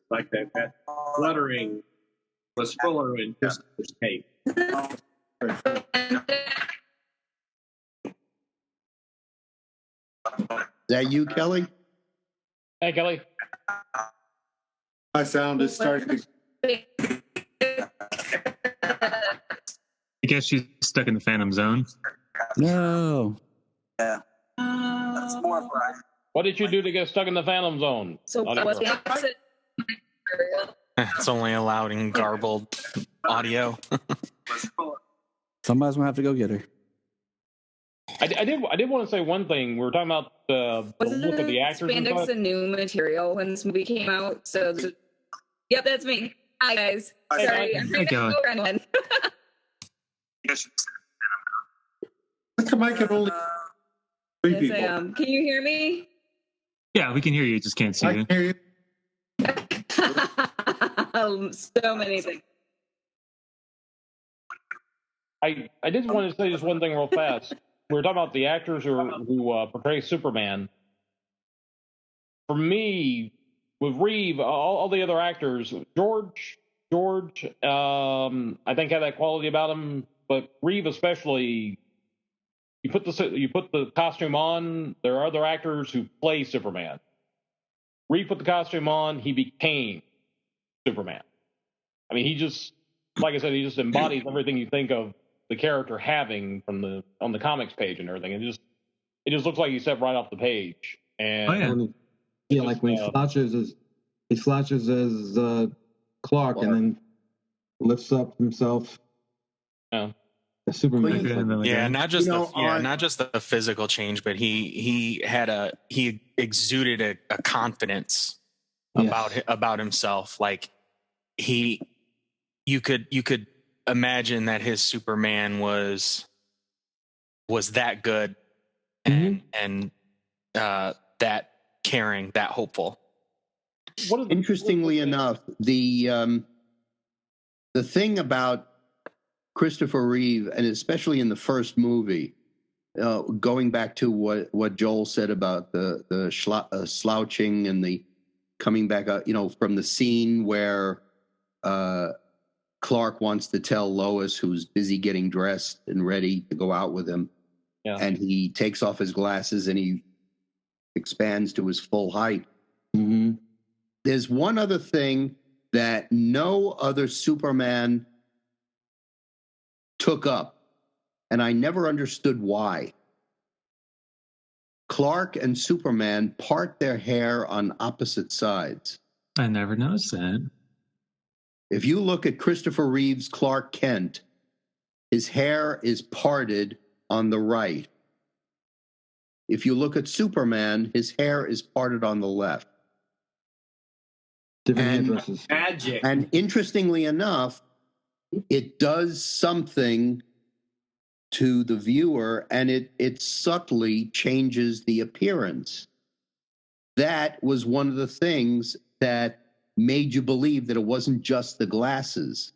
Like that fluttering was fuller in Christopher's cape. Is that you, Kelly? Hey, Kelly. My sound is starting to... I guess she's stuck in the Phantom Zone. No. Yeah. What did you do to get stuck in the Phantom Zone? So It's only allowed in garbled audio. Somebody's gonna have to go get her. I did want to say one thing. We were talking about the look of the actors. Spandex a new material when this movie came out. So, yep, that's me. Hi guys. Sorry, I'm trying to go around one. I can only three Yes, people. I am. Can you hear me? Yeah, we can hear you. Just can't see you. I can hear you. So many things. I did want to say just one thing real fast. We were talking about the actors who portray Superman. For me, with Reeve, all the other actors, George, I think had that quality about him, but Reeve especially. You put the costume on. There are other actors who play Superman. Reeve put the costume on. He became Superman. I mean, he just, like I said, he just embodies everything you think of the character having on the comics page and everything. It just looks like he stepped right off the page. And like when he flashes as Clark and then lifts up himself. Yeah. Superman. Yeah, not just the physical change, but he exuded a confidence about himself. Like you could imagine that his Superman was that good and that caring, that hopeful. Interestingly enough, the thing about Christopher Reeve, and especially in the first movie, going back to what Joel said about the slouching and the coming back up, from the scene where Clark wants to tell Lois, who's busy getting dressed and ready to go out with him, and he takes off his glasses and he expands to his full height. Mm-hmm. There's one other thing that no other Superman took up, and I never understood why. Clark and Superman part their hair on opposite sides. I never noticed that. If you look at Christopher Reeve's Clark Kent, his hair is parted on the right. If you look at Superman, his hair is parted on the left. Different magic. And interestingly enough, it does something to the viewer, and it subtly changes the appearance. That was one of the things that made you believe that it wasn't just the glasses.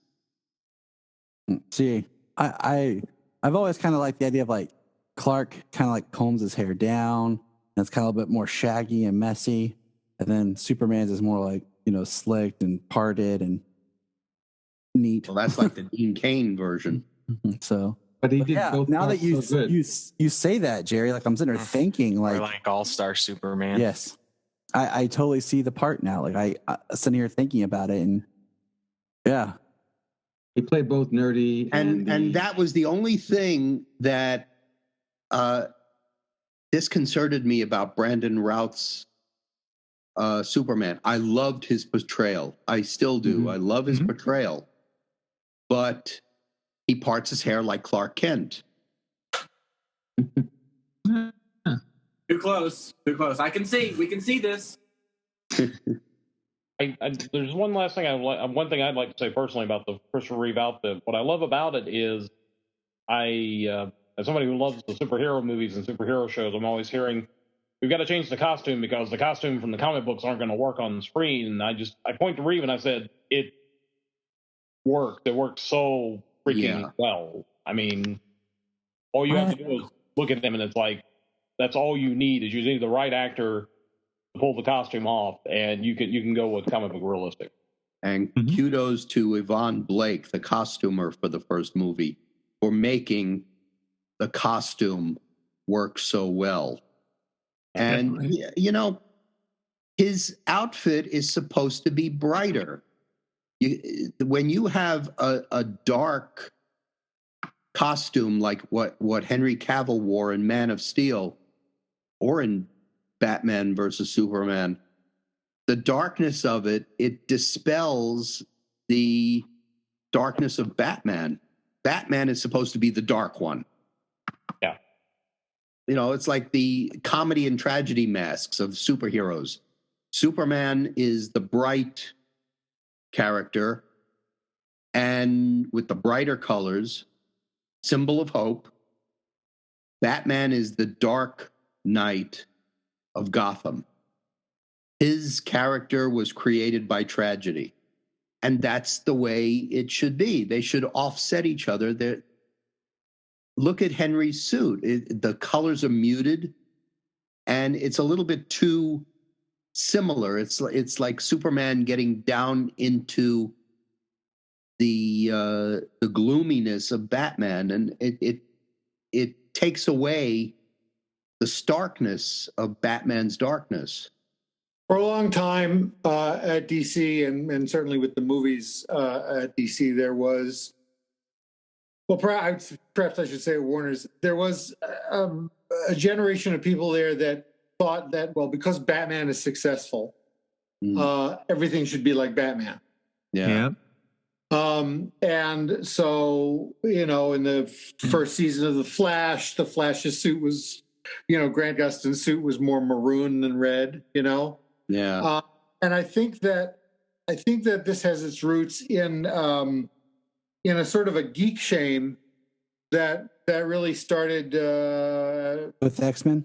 See, I've always kind of liked the idea of like Clark kind of like combs his hair down, and it's kind of a bit more shaggy and messy, and then Superman's is more like, you know, slicked and parted and neat. Well, that's like the Dean Cain version. So, but he did both. Now that you so you say that, Jerry, like I'm sitting there thinking, like All-Star Superman. Yes, I totally see the part now. Like I sitting here thinking about it, and yeah, he played both nerdy and that was the only thing that disconcerted me about Brandon Routh's Superman. I loved his portrayal. I still do. Mm-hmm. I love his portrayal. But he parts his hair like Clark Kent. Too close. Too close. We can see this. There's one last thing one thing I'd like to say personally about the Christopher Reeve outfit. What I love about it is as somebody who loves the superhero movies and superhero shows, I'm always hearing, we've got to change the costume because the costume from the comic books aren't going to work on the screen. And I point to Reeve and I said, it worked. It worked so freaking well. I mean, all you have to do is look at them and it's like, that's all you need is you need the right actor to pull the costume off, and you can go with comic book realistic. And kudos to Yvonne Blake, the costumer for the first movie, for making the costume work so well. And, you know, his outfit is supposed to be brighter. When you have a dark costume like what Henry Cavill wore in Man of Steel or in Batman versus Superman, the darkness of it dispels the darkness of Batman. Batman is supposed to be the dark one. Yeah. You know, it's like the comedy and tragedy masks of superheroes. Superman is the bright character, and with the brighter colors, symbol of hope. Batman is the dark knight of Gotham. His character was created by tragedy, and that's the way it should be. They should offset each other. Look at Henry's suit. The colors are muted, and it's a little bit too similar. It's like Superman getting down into the gloominess of Batman, and it takes away the starkness of Batman's darkness. For a long time at DC, and certainly with the movies at DC, there was, well, perhaps I should say at Warner's, there was a generation of people there that thought that, well, because Batman is successful, everything should be like Batman. Yeah. And so, you know, in the first season of The Flash's suit was, you know, Grant Gustin's suit was more maroon than red, you know? Yeah. And I think that this has its roots in a sort of a geek shame that really started with X-Men.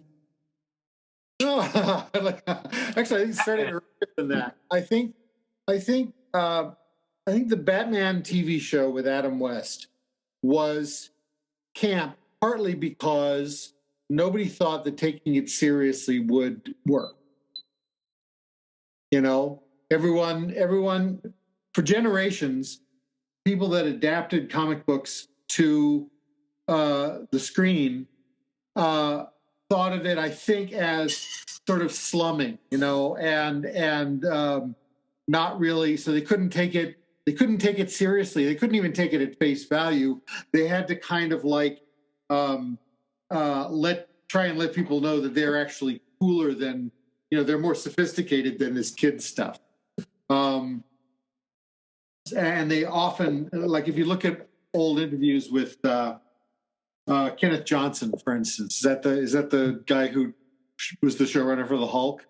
No, actually, I think it started earlier than that. I think the Batman TV show with Adam West was camp, partly because nobody thought that taking it seriously would work. You know, everyone for generations, people that adapted comic books to the screen thought of it, I think, as sort of slumming, and not really. So they couldn't take it. They couldn't take it seriously. They couldn't even take it at face value. They had to kind of like try and let people know that they're actually cooler than, they're more sophisticated than this kid stuff. And they often, like if you look at old interviews with Kenneth Johnson, for instance, is that the guy who was the showrunner for the Hulk?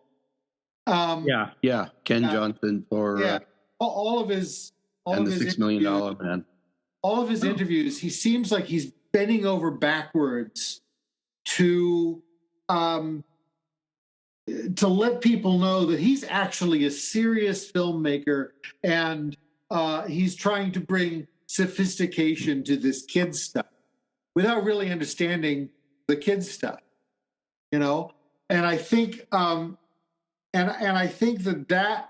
Ken Johnson for all of his and the $6 million man. All of his interviews, he seems like he's bending over backwards to let people know that he's actually a serious filmmaker, and he's trying to bring sophistication to this kid stuff without really understanding the kid stuff, And I think, and I think that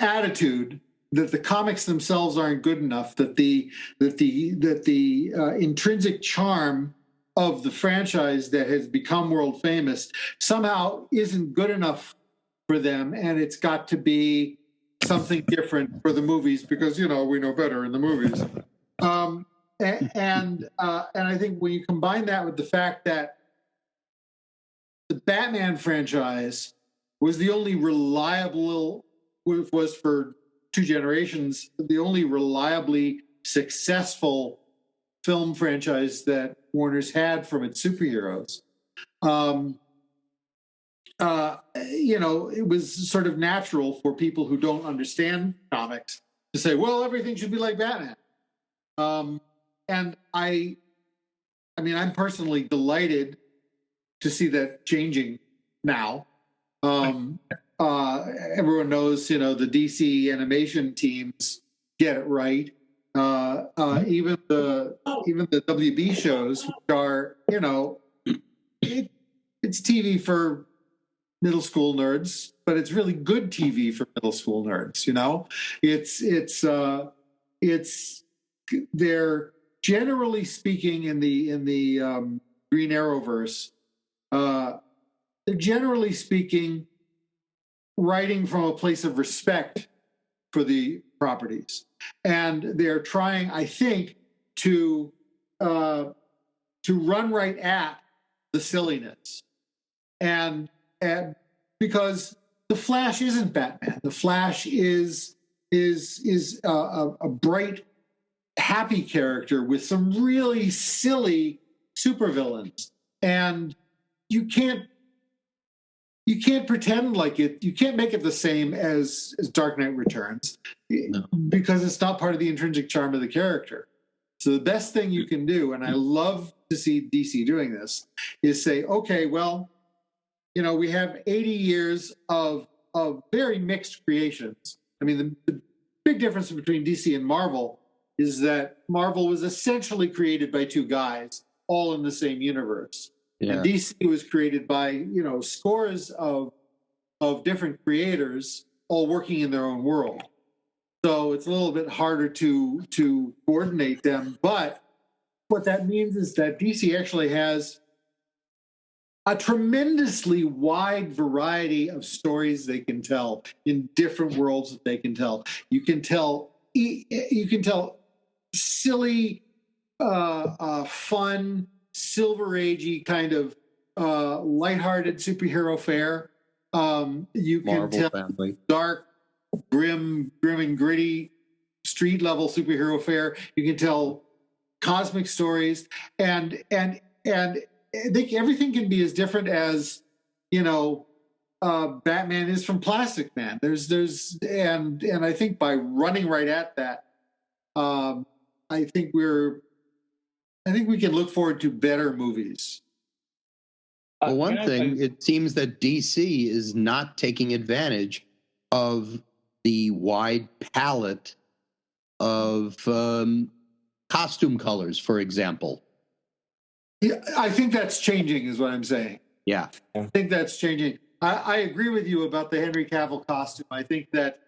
attitude, that the comics themselves aren't good enough, that the intrinsic charm of the franchise that has become world famous somehow isn't good enough for them, and it's got to be something different for the movies because we know better in the movies. And I think when you combine that with the fact that the Batman franchise was the only reliable, was for two generations, the only reliably successful film franchise that Warner's had from its superheroes. It was sort of natural for people who don't understand comics to say, well, everything should be like Batman. And I'm personally delighted to see that changing now. Everyone knows, the DC animation teams get it right. Even the WB shows, which are, it's TV for middle school nerds, but it's really good TV for middle school nerds. They're generally speaking in the Green Arrowverse. They're generally speaking writing from a place of respect for the properties, and they're trying, I think, to run right at the silliness, and because the Flash isn't Batman. The Flash is a bright, happy character with some really silly supervillains, and you can't pretend like it. You can't make it the same as Dark Knight Returns, because it's not part of the intrinsic charm of the character. So the best thing you can do, and I love to see DC doing this, is say, okay, well, we have 80 years of very mixed creations. I mean, the big difference between DC and Marvel is that Marvel was essentially created by two guys, all in the same universe. Yeah. And DC was created by, scores of different creators all working in their own world. So it's a little bit harder to coordinate them. But what that means is that DC actually has a tremendously wide variety of stories they can tell in different worlds that they can tell. You can tell silly, fun, Silver Agey kind of lighthearted superhero fare. You can Marvel tell family. Dark, grim and gritty, street level superhero fare. You can tell cosmic stories, and I think everything can be as different as Batman is from Plastic Man. And I think by running right at that, I think we can look forward to better movies. Well, one thing, it seems that DC is not taking advantage of the wide palette of costume colors, for example. Yeah, I think that's changing, is what I'm saying. Yeah. I think that's changing. I agree with you about the Henry Cavill costume. I think that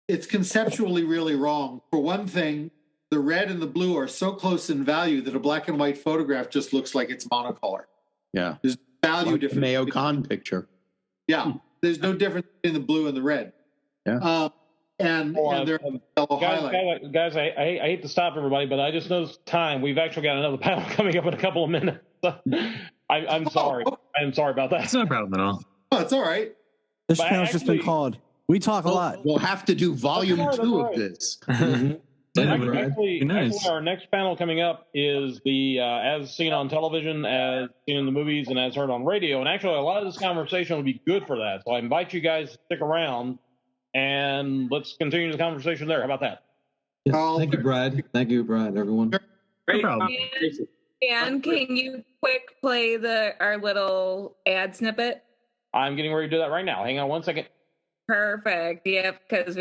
it's conceptually really wrong. For one thing, the red and the blue are so close in value that a black and white photograph just looks like it's monocolor. Yeah. There's value like difference. Mayo Khan picture. Yeah. There's no difference between the blue and the red. Yeah. And they're yellow highlight. Guys, I hate to stop everybody, but I just noticed time. We've actually got another panel coming up in a couple of minutes. I'm sorry. I'm sorry about that. It's no problem at all. Oh, it's all right. This panel's just been called. We talk a lot. We'll have to do volume 2 of this. Actually, our next panel coming up is the as seen on television, as seen in the movies, and as heard on radio. And actually, a lot of this conversation will be good for that. So I invite you guys to stick around, and let's continue the conversation there. How about that? Yes, thank you, Brad. Thank you, Brad, everyone. No problem. Dan, can you quick play our little ad snippet? I'm getting ready to do that right now. Hang on one second. Perfect. Yep, because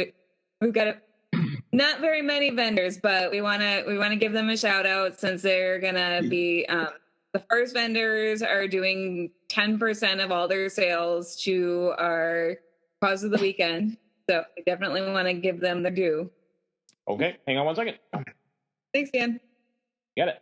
we've got not very many vendors, but we want to give them a shout out since they're gonna be the first vendors are doing 10% of all their sales to our cause of the weekend. So we definitely want to give them their due. Okay, hang on one second. Thanks, Dan. Got it.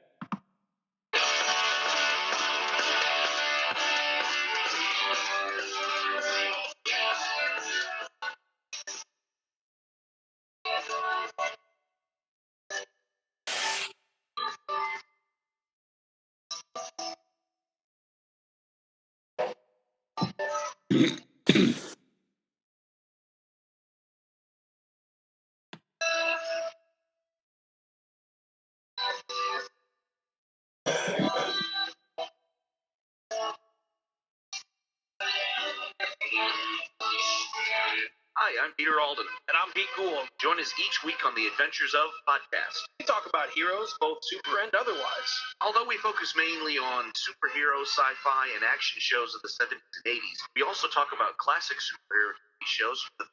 Hi, I'm Peter Alden. And I'm Pete Gould. Join us each week on the Adventures of podcast. We talk about heroes, both super and otherwise. Although we focus mainly on superhero, sci-fi, and action shows of the 70s and 80s, we also talk about classic superhero TV shows from the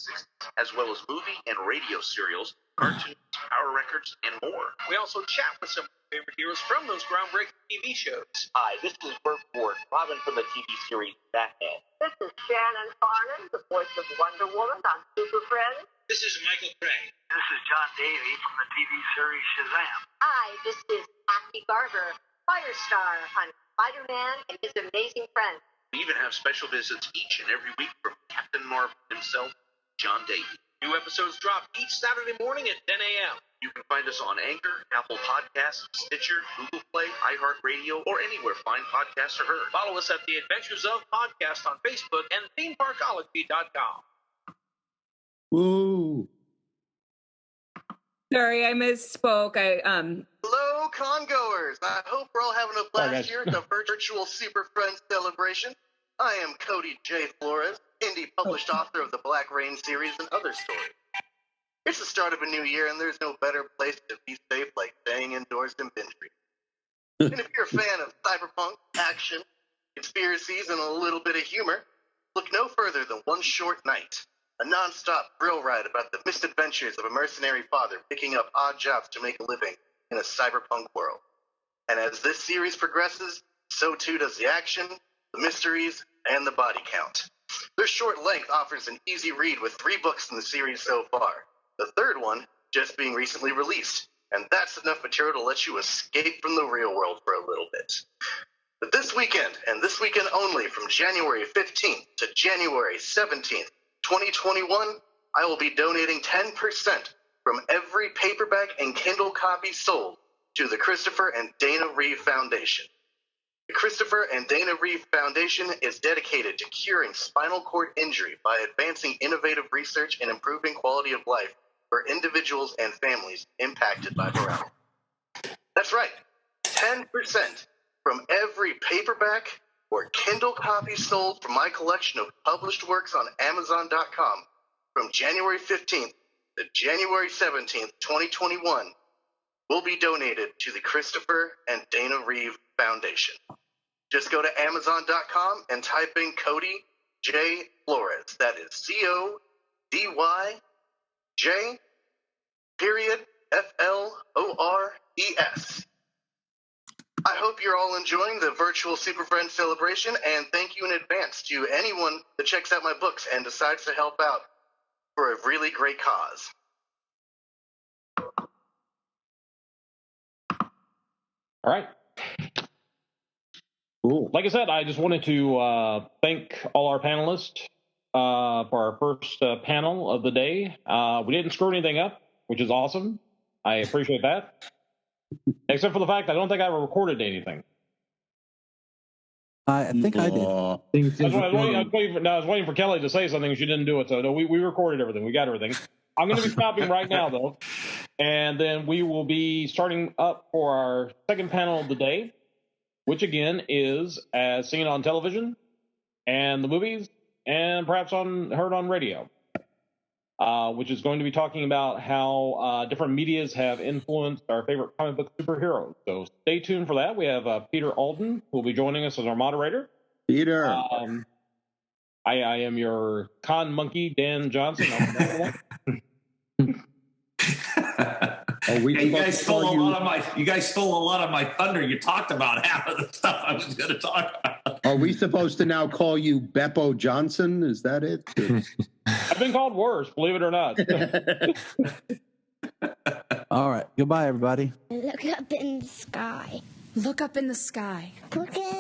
60s, as well as movie and radio serials, cartoons, power records, and more. We also chat with some favorite heroes from those groundbreaking TV shows. Hi, this is Burt Ward, Robin from the TV series Batman. This is Shannon Farnan, the voice of Wonder Woman on Superfriend. This is Michael Craig. This is John Davey from the TV series Shazam. Hi, this is Kathy Garber, Firestar on Spider-Man and His Amazing Friends. We even have special visits each and every week from Captain Marvel himself, John Davey. New episodes drop each Saturday morning at 10 a.m. You can find us on Anchor, Apple Podcasts, Stitcher, Google Play, iHeartRadio, or anywhere fine podcasts are heard. Follow us at the Adventures of Podcast on Facebook and themeparkology.com. Woo! Sorry, I misspoke. Hello, congoers. I hope we're all having a blast here at the virtual Super Friends celebration. I am Cody J. Flores, indie published author of the Black Rain series and other stories. It's the start of a new year, and there's no better place to be safe like staying indoors and binge reading. And if you're a fan of cyberpunk, action, conspiracies, and a little bit of humor, look no further than One Short Night, a non-stop thrill ride about the misadventures of a mercenary father picking up odd jobs to make a living in a cyberpunk world. And as this series progresses, so too does the action, the mysteries, and the body count. Their short length offers an easy read with 3 books in the series so far, the third one just being recently released, and that's enough material to let you escape from the real world for a little bit. But this weekend, and this weekend only, from January 15th to January 17th, 2021, I will be donating 10% from every paperback and Kindle copy sold to the Christopher and Dana Reeve Foundation. The Christopher and Dana Reeve Foundation is dedicated to curing spinal cord injury by advancing innovative research and improving quality of life for individuals and families impacted by paralysis. That's right, 10% from every paperback or Kindle copy sold from my collection of published works on Amazon.com from January 15th to January 17th, 2021, will be donated to the Christopher and Dana Reeve Foundation. Just go to Amazon.com and type in Cody J. Flores. That is CODY Flores. I hope you're all enjoying the virtual Super Friends celebration, and thank you in advance to anyone that checks out my books and decides to help out for a really great cause. All right. Cool. Like I said, I just wanted to thank all our panelists for our first panel of the day. We didn't screw anything up, which is awesome. I appreciate that. Except for the fact I don't think I ever recorded anything. I think I did. I was waiting for Kelly to say something. She didn't do it. So no, we recorded everything. We got everything. I'm going to be stopping right now, though. And then we will be starting up for our second panel of the day, which again is as seen on television and the movies and perhaps heard on radio, which is going to be talking about how different medias have influenced our favorite comic book superheroes. So stay tuned for that. We have Peter Alden, who will be joining us as our moderator. Peter. I am your con monkey, Dan Johnson. You guys stole a lot of my thunder. You talked about half of the stuff I was going to talk about. Are we supposed to now call you Beppo Johnson? Is that it? I've been called worse, believe it or not. All right. Goodbye, everybody. Look up in the sky. Look up in the sky. Look at